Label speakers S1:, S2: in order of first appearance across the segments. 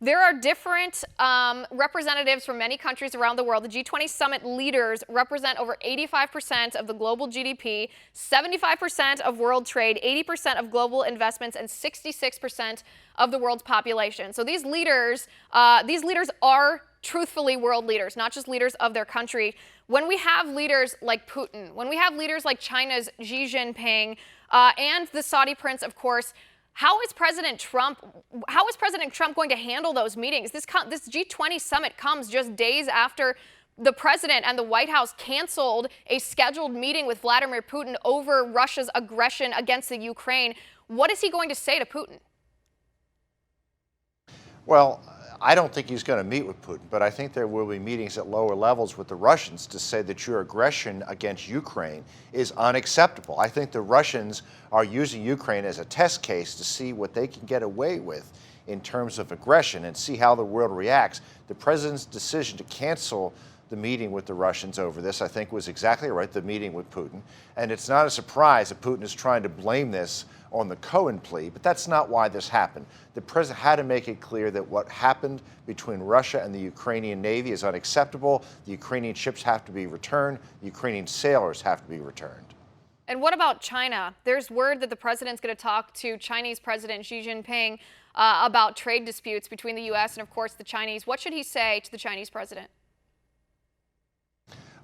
S1: There are different representatives from many countries around the world. The G20 Summit leaders represent over 85% of the global GDP, 75% of world trade, 80% of global investments, and 66% of the world's population. So these leaders are truthfully world leaders, not just leaders of their country. When we have leaders like Putin, when we have leaders like China's Xi Jinping, and the Saudi prince, of course, how is President Trump going to handle those meetings? This G20 summit comes just days after the president and the White House canceled a scheduled meeting with Vladimir Putin over Russia's aggression against the Ukraine. What is he going to say to Putin?
S2: Well, I don't think he's going to meet with Putin, but I think there will be meetings at lower levels with the Russians to say that your aggression against Ukraine is unacceptable. I think the Russians are using Ukraine as a test case to see what they can get away with in terms of aggression and see how the world reacts. The president's decision to cancel the meeting with the Russians over this, I think, was exactly right, the meeting with Putin. And it's not a surprise that Putin is trying to blame this on the Cohen plea, but that's not why this happened. The president had to make it clear that what happened between Russia and the Ukrainian Navy is unacceptable. The Ukrainian ships have to be returned. The Ukrainian sailors have to be returned.
S1: And what about China? There's word that the president's going to talk to Chinese President Xi Jinping about trade disputes between the U.S. and, of course, the Chinese. What should he say to the Chinese president?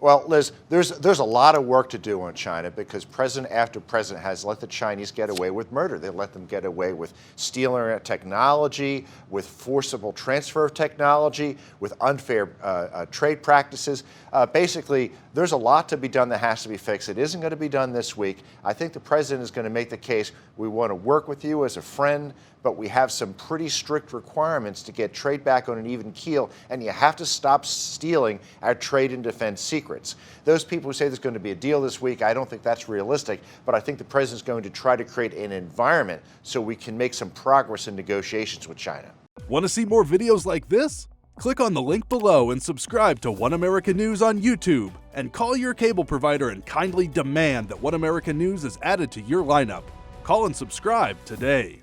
S2: Well, Liz, there's a lot of work to do on China because president after president has let the Chinese get away with murder. They let them get away with stealing technology, with forcible transfer of technology, with unfair trade practices. Basically, there's a lot to be done that has to be fixed. It isn't going to be done this week. I think the president is going to make the case, we want to work with you as a friend, but we have some pretty strict requirements to get trade back on an even keel, and you have to stop stealing our trade and defense secrets. Those people who say there's going to be a deal this week, I don't think that's realistic, but I think the president's going to try to create an environment so we can make some progress in negotiations with China.
S3: Want to see more videos like this? Click on the link below and subscribe to One America News on YouTube, and call your cable provider and kindly demand that One America News is added to your lineup. Call and subscribe today.